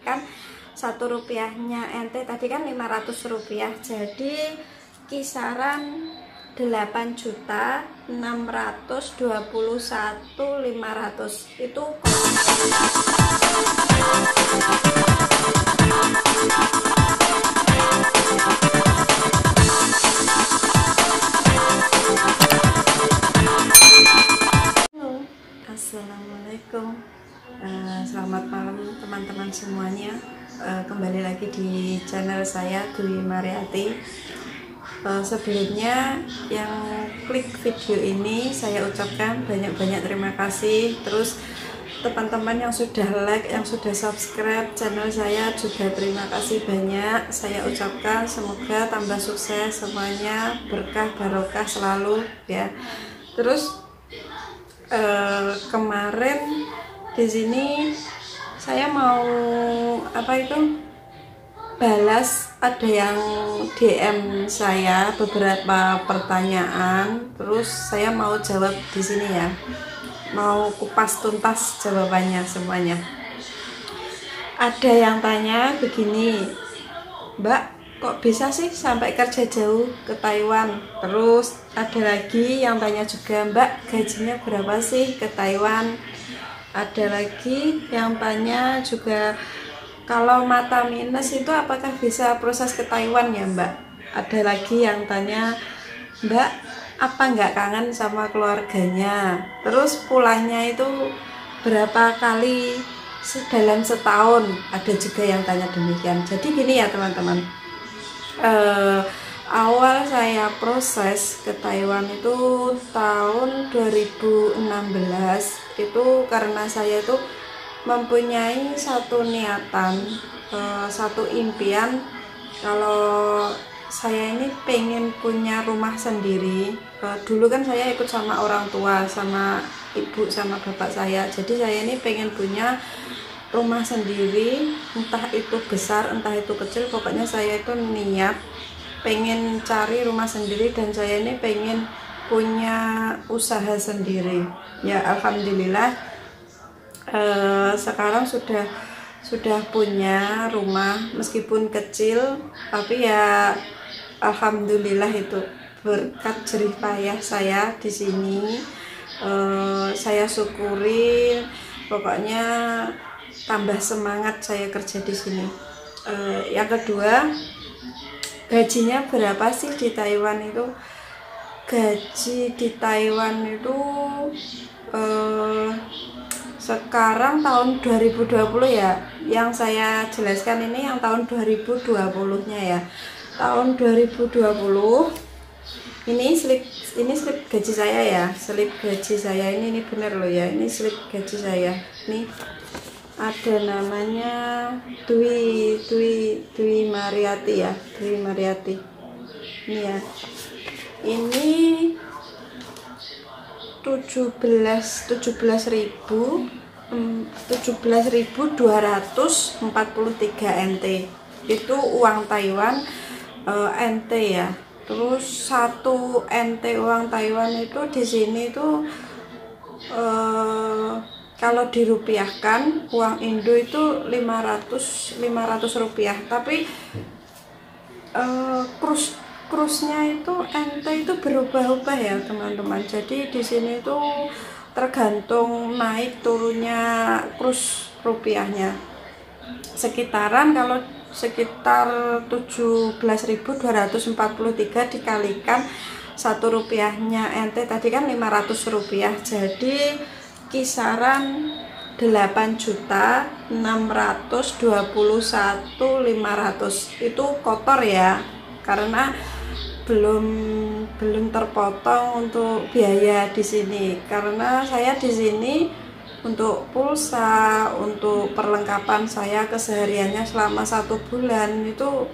dikalikan Rp1-nya ente tadi kan Rp500, jadi kisaran 8.621.500 itu. Assalamualaikum, selamat malam teman-teman semuanya. Kembali lagi di channel saya, Dwi Mariati. Sebelumnya yang klik video ini saya ucapkan banyak-banyak terima kasih. Terus teman-teman yang sudah like, yang sudah subscribe channel saya juga terima kasih banyak. Saya ucapkan semoga tambah sukses semuanya, berkah barokah selalu ya. Terus kemarin di sini saya mau balas, ada yang DM saya beberapa pertanyaan, terus saya mau jawab di sini ya, mau kupas tuntas jawabannya semuanya. Ada yang tanya begini, Mbak, kok bisa sih sampai kerja jauh ke Taiwan? Terus ada lagi yang tanya juga, Mbak, gajinya berapa sih ke Taiwan? Ada lagi yang tanya juga, kalau mata minus itu apakah bisa proses ke Taiwan ya, Mbak? Ada lagi yang tanya, Mbak, apa nggak kangen sama keluarganya? Terus pulangnya itu berapa kali dalam setahun? Ada juga yang tanya demikian. Jadi gini ya teman-teman, awal saya proses ke Taiwan itu tahun 2016, itu karena saya itu mempunyai satu niatan, satu impian, kalau saya ini pengen punya rumah sendiri. Dulu kan saya ikut sama orang tua, sama ibu sama bapak saya, jadi saya ini pengen punya rumah sendiri, entah itu besar entah itu kecil, pokoknya saya itu niat pengen cari rumah sendiri dan saya ini pengen punya usaha sendiri ya. Alhamdulillah sekarang sudah punya rumah, meskipun kecil tapi ya alhamdulillah itu berkat jerih payah saya di sini. Saya syukuri, pokoknya tambah semangat saya kerja di sini. Yang kedua, gajinya berapa sih di Taiwan itu? Gaji di Taiwan itu sekarang tahun 2020 ya, yang saya jelaskan ini yang tahun 2020-nya ya. Tahun 2020 ini slip gaji saya ya, slip gaji saya ini bener loh ya, ini slip gaji saya. Nih ada namanya Dwi Mariati ya, Dwi Mariati. Ini ya. Ini 17.243 NT itu uang Taiwan, NT ya. Terus 1 NT uang Taiwan itu di sini itu kalau dirupiahkan uang Indo itu 500 rupiah, tapi kursnya itu NT itu berubah-ubah ya teman-teman. Jadi di sini itu tergantung naik turunnya kurs rupiahnya. Sekitaran kalau sekitar 17.243 dikalikan Rp1-nya NT tadi kan Rp500, jadi kisaran 8.621.500 itu kotor ya, karena belum terpotong untuk biaya di sini, karena saya di sini untuk pulsa, untuk perlengkapan saya kesehariannya selama 1 bulan itu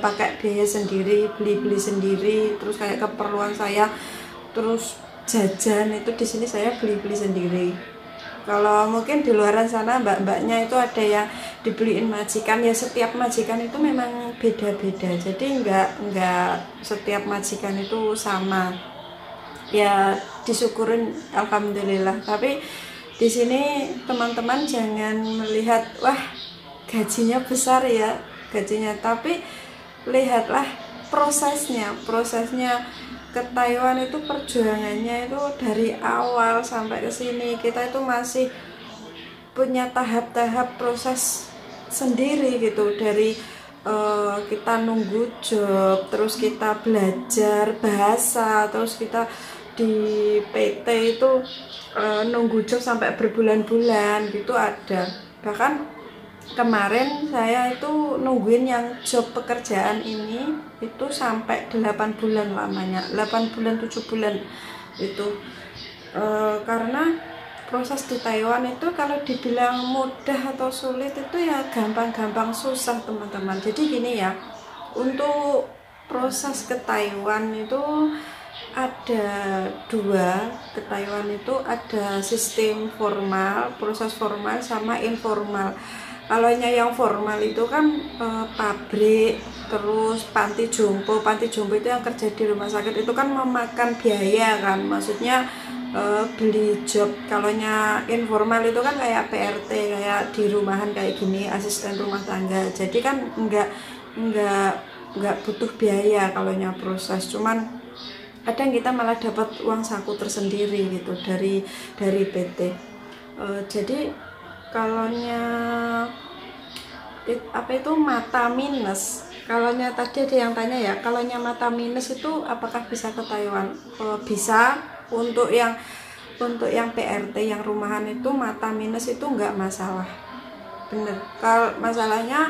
pakai biaya sendiri, beli sendiri, terus kayak keperluan saya, terus jajan itu di sini saya beli sendiri. Kalau mungkin di luaran sana mbak-mbaknya itu ada yang dibeliin majikan ya, setiap majikan itu memang beda-beda, jadi enggak setiap majikan itu sama ya, disyukurin alhamdulillah. Tapi Di sini teman-teman jangan melihat wah gajinya besar ya, gajinya, tapi lihatlah prosesnya ke Taiwan itu, perjuangannya itu dari awal sampai ke sini. Kita itu masih punya tahap-tahap proses sendiri gitu, dari kita nunggu job, terus kita belajar bahasa, terus kita di PT itu nunggu job sampai berbulan-bulan gitu ada. Bahkan kemarin saya itu nungguin yang job pekerjaan ini itu sampai 8 bulan lamanya, 8 bulan 7 bulan itu. Karena proses di Taiwan itu kalau dibilang mudah atau sulit itu ya gampang-gampang susah teman-teman. Jadi gini ya, untuk proses ke Taiwan itu ada dua. Ke Taiwan itu ada sistem formal, proses formal sama informal. Kalau yang formal itu kan pabrik, terus panti jompo itu yang kerja di rumah sakit itu kan memakan biaya kan, maksudnya beli job. Kalau informal itu kan kayak PRT, kayak di rumahan kayak gini, asisten rumah tangga. Jadi kan enggak butuh biaya kalau proses, cuman kadang kita malah dapat uang saku tersendiri gitu dari PT. Jadi kalau apa itu mata minus, kalau tadi ada yang tanya ya, kalau mata minus itu apakah bisa ke Taiwan? Bisa. Untuk yang PRT, yang rumahan itu mata minus itu enggak masalah, bener. Kalau masalahnya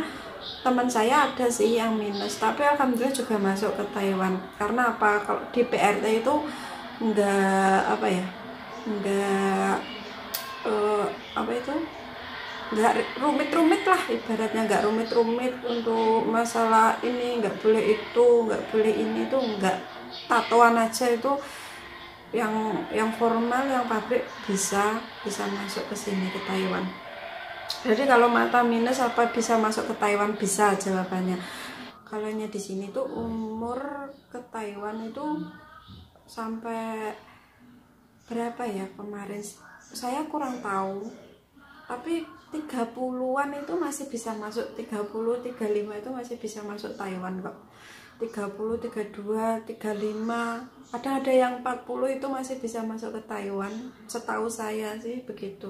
teman saya ada sih yang minus, tapi alhamdulillah juga masuk ke Taiwan. Karena apa? Kalau di PRT itu enggak apa ya, enggak enggak rumit-rumit lah ibaratnya, enggak rumit-rumit untuk masalah ini, enggak boleh itu, enggak boleh ini, itu enggak. Tatoan aja itu yang formal, yang pabrik bisa masuk ke sini, ke Taiwan. Jadi kalau mata minus apa bisa masuk ke Taiwan? Bisa jawabannya. Kalau di sini tuh umur ke Taiwan itu sampai berapa ya kemarin? Saya kurang tahu. Tapi 30-an itu masih bisa masuk, 30, 35 itu masih bisa masuk Taiwan kok. 30, 32, 35, ada yang 40 itu masih bisa masuk ke Taiwan, setahu saya sih begitu.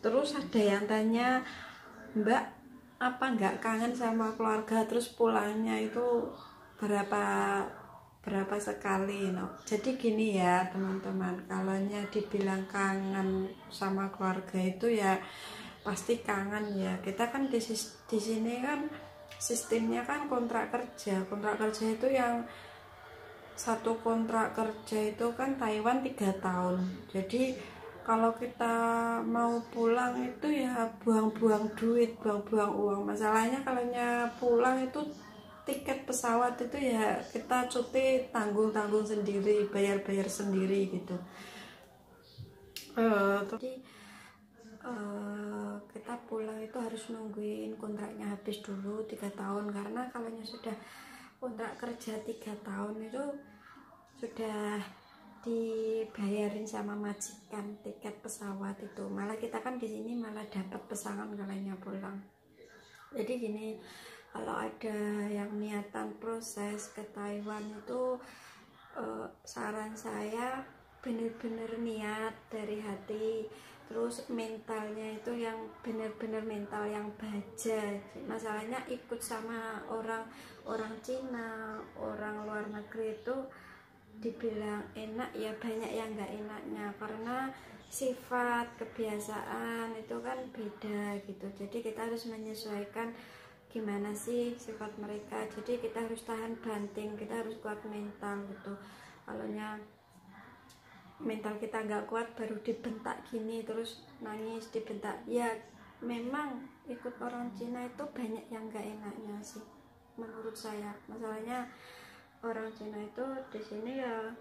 Terus ada yang tanya, Mbak, apa nggak kangen sama keluarga, terus pulangnya itu berapa sekali? No. Jadi gini ya teman-teman, kalau dibilang kangen sama keluarga itu ya pasti kangen ya. Kita kan di sini kan sistemnya kan kontrak kerja itu yang satu kontrak kerja itu kan Taiwan 3 tahun. Jadi kalau kita mau pulang itu ya buang-buang duit, buang-buang uang. Masalahnya kalau pulang itu tiket pesawat itu ya kita cuti tanggung-tanggung sendiri, bayar-bayar sendiri gitu. Jadi kita pulang itu harus nungguin kontraknya habis dulu 3 tahun. Karena kalau sudah kontrak kerja 3 tahun itu sudah dibayarin sama majikan tiket pesawat itu. Malah kita kan di sini malah dapat pesangon kalau pulang. Jadi gini, kalau ada yang niatan proses ke Taiwan itu saran saya bener-bener niat dari hati, terus mentalnya itu yang bener-bener mental yang baja. Masalahnya ikut sama orang Cina, orang luar negeri itu dibilang enak ya banyak yang nggak enaknya, karena sifat kebiasaan itu kan beda gitu. Jadi kita harus menyesuaikan gimana sih sifat mereka. Jadi kita harus tahan banting, kita harus kuat mental gitu. Kalau mental kita nggak kuat baru dibentak gini terus nangis dibentak, ya memang ikut orang Cina itu banyak yang nggak enaknya sih menurut saya. Masalahnya orang Cina itu di sini ya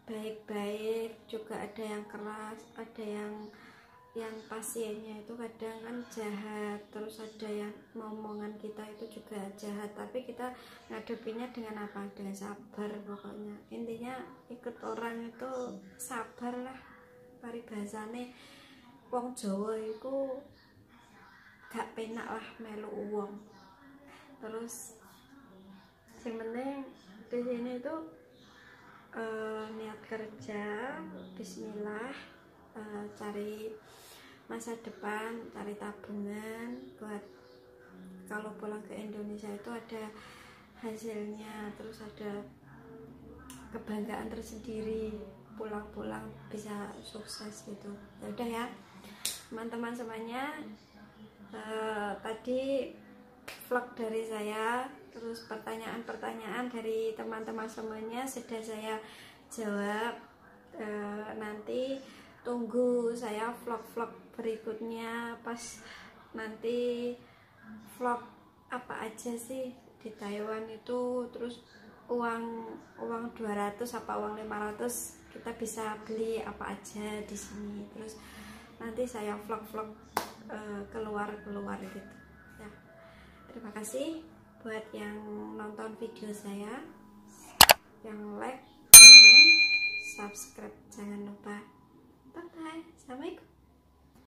baik-baik, juga ada yang keras, ada yang pasiennya itu kadang kan jahat, terus ada yang ngomongan kita itu juga jahat, tapi kita ngadepinya dengan apa? Dengan sabar. Pokoknya intinya ikut orang itu sabar lah, paribasane wong Jawa iku gak penak lah melu uang. Terus yang penting di sini itu niat kerja, bismillah, cari masa depan, cari tabungan buat kalau pulang ke Indonesia itu ada hasilnya, terus ada kebanggaan tersendiri, pulang-pulang bisa sukses gitu. Ya udah ya teman-teman semuanya, tadi vlog dari saya, terus pertanyaan-pertanyaan dari teman-teman semuanya sudah saya jawab. Nanti tunggu saya vlog-vlog berikutnya, pas nanti vlog apa aja sih di Taiwan itu, terus uang 200 apa uang 500 kita bisa beli apa aja di sini. Terus nanti saya vlog-vlog keluar gitu ya. Terima kasih buat yang nonton video saya, yang like, comment, subscribe jangan lupa. Bye bye, assalamualaikum.